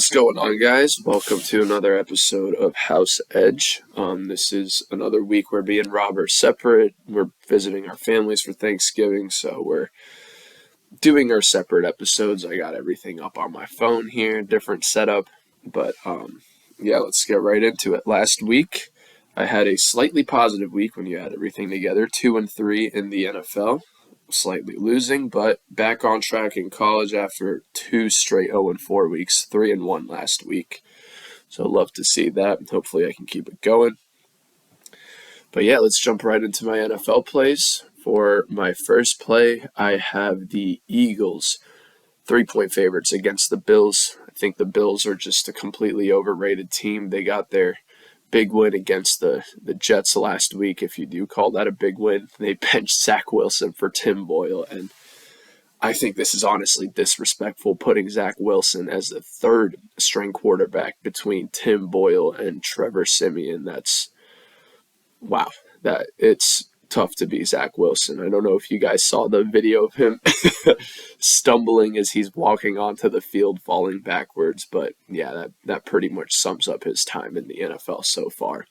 What's going on, guys? Welcome to another episode of House Edge. This is another week where me and Rob are separate. We're visiting our families for Thanksgiving, so we're doing our separate episodes. I got everything up on my phone here, different setup, but yeah, let's get right into it. Last week, I had a slightly positive week when you add everything together, 2-3 in the NFL. Slightly losing, but back on track in college after two straight 0-4 weeks, 3-1 last week. So love to see that. Hopefully I can keep it going. But yeah, let's jump right into my NFL plays. For my first play, I have the Eagles 3-point favorites against the Bills. I think the Bills are just a completely overrated team. They got their big win against the Jets last week, if you do call that a big win. They benched Zach Wilson for Tim Boyle, and I think this is honestly disrespectful, putting Zach Wilson as the third string quarterback between Tim Boyle and Trevor Siemian. That's, wow, that it's tough to be Zach Wilson. I don't know if you guys saw the video of him stumbling as he's walking onto the field, falling backwards. But yeah, that pretty much sums up his time in the NFL so far.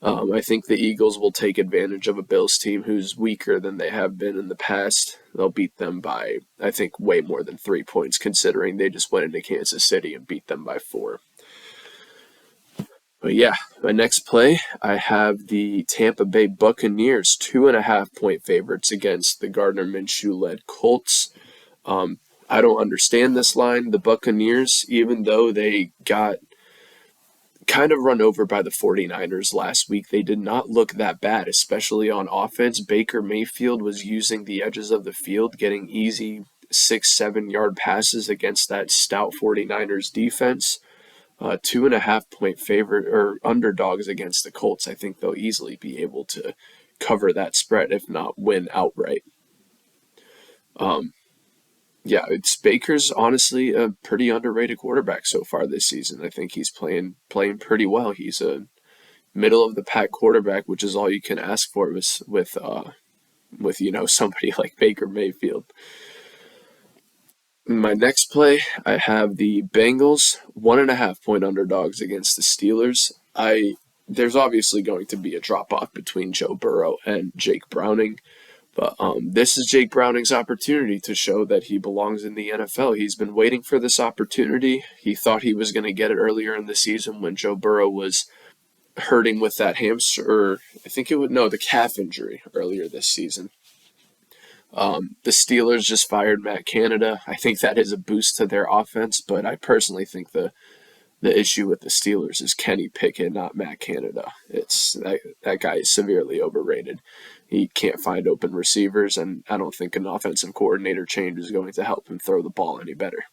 I think the Eagles will take advantage of a Bills team who's weaker than they have been in the past. They'll beat them by, I think, way more than 3 points, considering they just went into Kansas City and beat them by 4. But yeah, my next play, I have the Tampa Bay Buccaneers 2.5-point favorites against the Gardner Minshew-led Colts. I don't understand this line. The Buccaneers, even though they got kind of run over by the 49ers last week, they did not look that bad, especially on offense. Baker Mayfield was using the edges of the field, getting easy 6-7 yard passes against that stout 49ers defense. 2.5-point favorite or underdogs against the Colts. I think they'll easily be able to cover that spread, if not win outright. Yeah, it's Baker's honestly a pretty underrated quarterback so far this season. I think he's playing pretty well. He's a middle of the pack quarterback, which is all you can ask for with somebody like Baker Mayfield. In my next play, I have the Bengals 1.5-point underdogs against the Steelers. There's obviously going to be a drop off between Joe Burrow and Jake Browning. But this is Jake Browning's opportunity to show that he belongs in the NFL. He's been waiting for this opportunity. He thought he was going to get it earlier in the season when Joe Burrow was hurting with that the calf injury earlier this season. The Steelers just fired Matt Canada. I think that is a boost to their offense, but I personally think the issue with the Steelers is Kenny Pickett, not Matt Canada. It's that guy is severely overrated. He can't find open receivers, and I don't think an offensive coordinator change is going to help him throw the ball any better.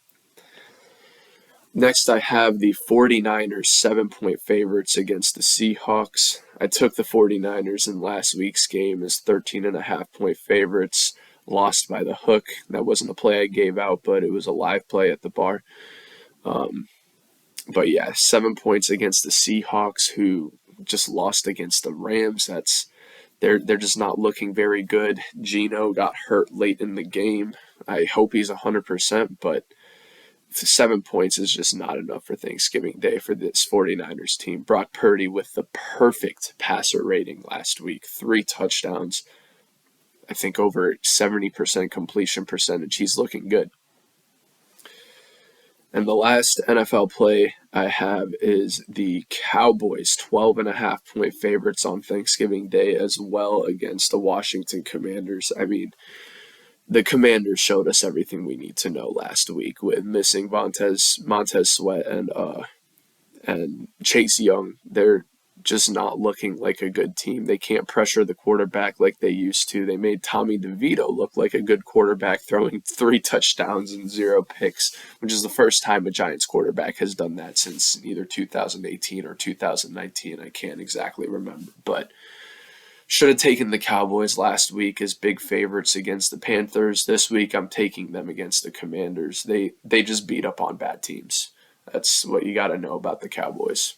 Next, I have the 49ers 7-point favorites against the Seahawks. I took the 49ers in last week's game as 13.5-point favorites, lost by the hook. That wasn't a play I gave out, but it was a live play at the bar. But yeah, 7 points against the Seahawks, who just lost against the Rams. They're just not looking very good. Geno got hurt late in the game. I hope he's 100%, but 7 points is just not enough for Thanksgiving Day for this 49ers team. Brock Purdy with the perfect passer rating last week. 3 touchdowns. I think over 70% completion percentage. He's looking good. And the last NFL play I have is the Cowboys 12.5-point favorites on Thanksgiving Day as well against the Washington Commanders. I mean, the Commanders showed us everything we need to know last week with missing Montez Sweat and Chase Young. They're just not looking like a good team. They can't pressure the quarterback like they used to. They made Tommy DeVito look like a good quarterback, throwing 3 touchdowns and 0 picks, which is the first time a Giants quarterback has done that since either 2018 or 2019. I can't exactly remember, but should have taken the Cowboys last week as big favorites against the Panthers. This week, I'm taking them against the Commanders. They just beat up on bad teams. That's what you got to know about the Cowboys.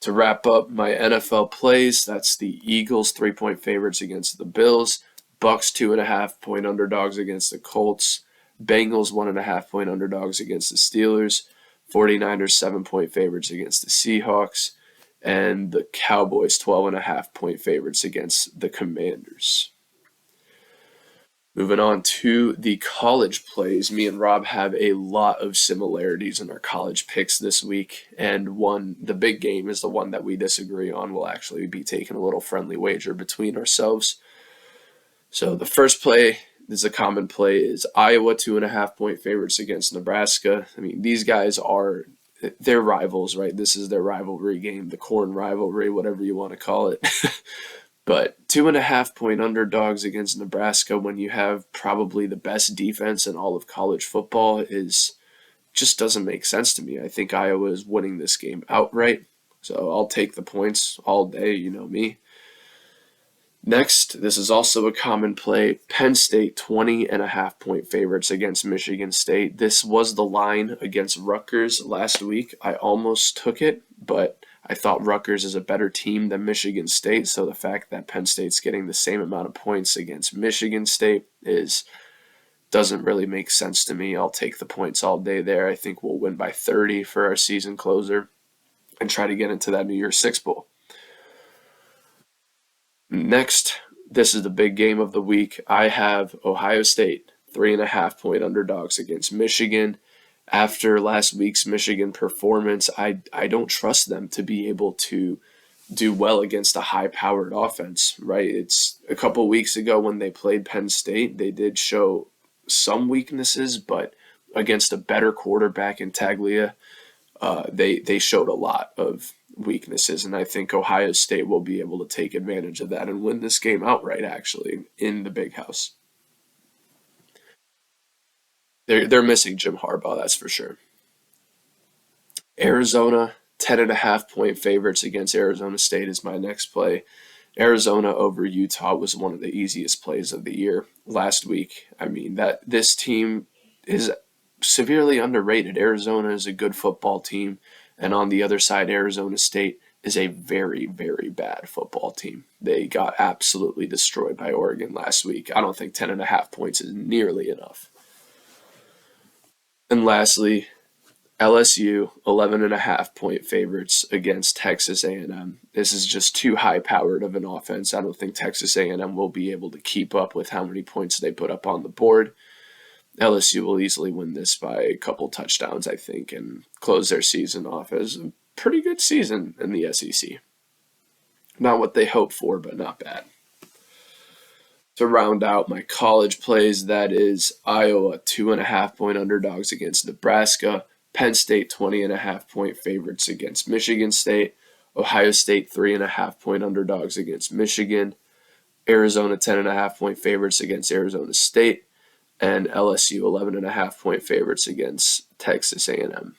To wrap up my NFL plays, that's the Eagles 3-point favorites against the Bills, Bucks 2.5-point underdogs against the Colts, Bengals 1.5-point underdogs against the Steelers, 49ers 7-point favorites against the Seahawks, and the Cowboys 12.5-point favorites against the Commanders. Moving on to the college plays, me and Rob have a lot of similarities in our college picks this week, and the big game is the one that we disagree on. We'll actually be taking a little friendly wager between ourselves. So the first play is a common play is Iowa 2.5-point favorites against Nebraska. I mean, these guys they're rivals, right? This is their rivalry game, the corn rivalry, whatever you want to call it. But 2.5-point underdogs against Nebraska when you have probably the best defense in all of college football just doesn't make sense to me. I think Iowa is winning this game outright. So I'll take the points all day, you know me. Next, this is also a common play. Penn State 20.5-point favorites against Michigan State. This was the line against Rutgers last week. I almost took it, but I thought Rutgers is a better team than Michigan State, so the fact that Penn State's getting the same amount of points against Michigan State doesn't really make sense to me. I'll take the points all day there. I think we'll win by 30 for our season closer and try to get into that New Year's Six Bowl. Next, this is the big game of the week. I have Ohio State 3.5-point underdogs against Michigan. After last week's Michigan performance, I don't trust them to be able to do well against a high-powered offense, right? It's a couple weeks ago when they played Penn State, they did show some weaknesses, but against a better quarterback in Taglia, they showed a lot of weaknesses, and I think Ohio State will be able to take advantage of that and win this game outright, actually, in the Big House. They're missing Jim Harbaugh, that's for sure. Arizona, 10.5-point favorites against Arizona State is my next play. Arizona over Utah was one of the easiest plays of the year last week. I mean, that this team is severely underrated. Arizona is a good football team, and on the other side, Arizona State is a very, very bad football team. They got absolutely destroyed by Oregon last week. I don't think 10.5 points is nearly enough. And lastly, LSU 11.5-point favorites against Texas A&M. This is just too high-powered of an offense. I don't think Texas A&M will be able to keep up with how many points they put up on the board. LSU will easily win this by a couple touchdowns, I think, and close their season off as a pretty good season in the SEC. Not what they hoped for, but not bad. To round out my college plays, that is Iowa 2.5-point underdogs against Nebraska, Penn State 20.5-point favorites against Michigan State, Ohio State 3.5-point underdogs against Michigan, Arizona 10.5-point favorites against Arizona State, and LSU 11.5-point favorites against Texas A&M.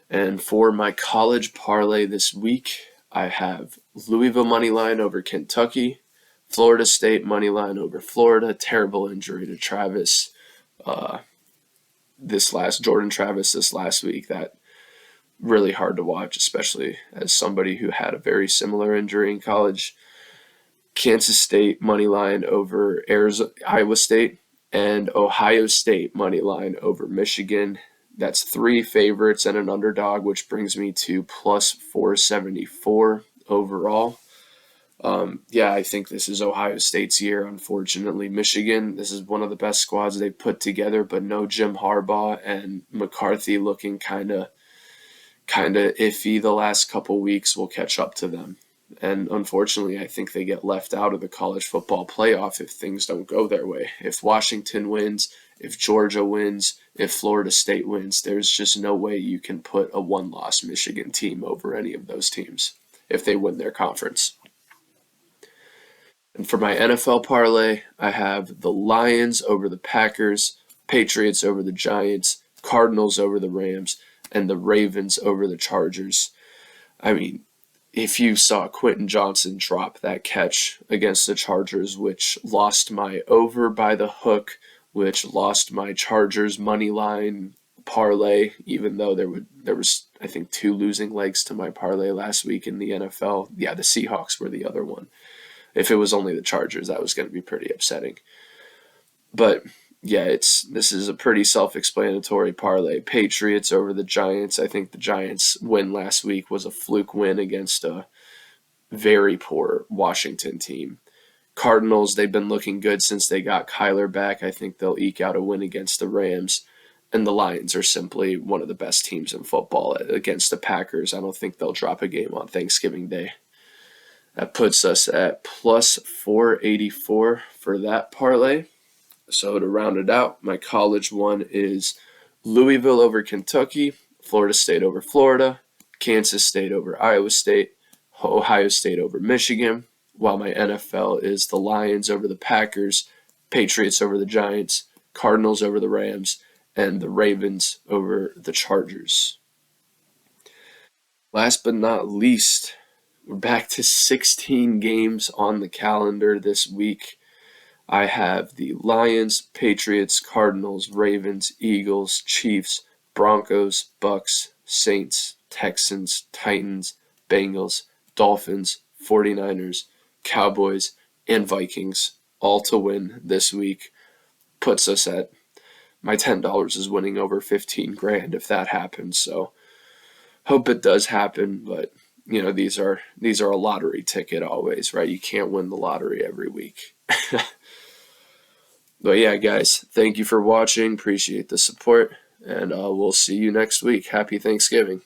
And for my college parlay this week, I have Louisville money line over Kentucky, Florida State money line over Florida. Terrible injury to Travis. Jordan Travis this last week. That really hard to watch, especially as somebody who had a very similar injury in college. Kansas State money line over Iowa State, and Ohio State money line over Michigan. That's 3 favorites and an underdog, which brings me to plus 474 overall. I think this is Ohio State's year, unfortunately. Michigan, this is one of the best squads they've put together, but no Jim Harbaugh, and McCarthy looking kind of iffy the last couple weeks will catch up to them. And unfortunately, I think they get left out of the college football playoff if things don't go their way. If Washington wins, if Georgia wins, if Florida State wins, there's just no way you can put a one-loss Michigan team over any of those teams if they win their conference. And for my NFL parlay, I have the Lions over the Packers, Patriots over the Giants, Cardinals over the Rams, and the Ravens over the Chargers. I mean, if you saw Quentin Johnson drop that catch against the Chargers, which lost my over by the hook, which lost my Chargers money line parlay, even though there was I think 2 losing legs to my parlay last week in the NFL. Yeah, the Seahawks were the other one. If it was only the Chargers, that was going to be pretty upsetting. But yeah, this is a pretty self-explanatory parlay. Patriots over the Giants. I think the Giants win last week was a fluke win against a very poor Washington team. Cardinals, they've been looking good since they got Kyler back. I think they'll eke out a win against the Rams. And the Lions are simply one of the best teams in football against the Packers. I don't think they'll drop a game on Thanksgiving Day. That puts us at plus 484 for that parlay. So to round it out, my college one is Louisville over Kentucky, Florida State over Florida, Kansas State over Iowa State, Ohio State over Michigan, while my NFL is the Lions over the Packers, Patriots over the Giants, Cardinals over the Rams, and the Ravens over the Chargers. Last but not least, we're back to 16 games on the calendar this week. I have the Lions, Patriots, Cardinals, Ravens, Eagles, Chiefs, Broncos, Bucks, Saints, Texans, Titans, Bengals, Dolphins, 49ers, Cowboys, and Vikings all to win this week. Puts us at my $10 is winning over 15 grand if that happens. So hope it does happen, but these are a lottery ticket always, right? You can't win the lottery every week. But yeah, guys, thank you for watching. Appreciate the support, and we'll see you next week. Happy Thanksgiving.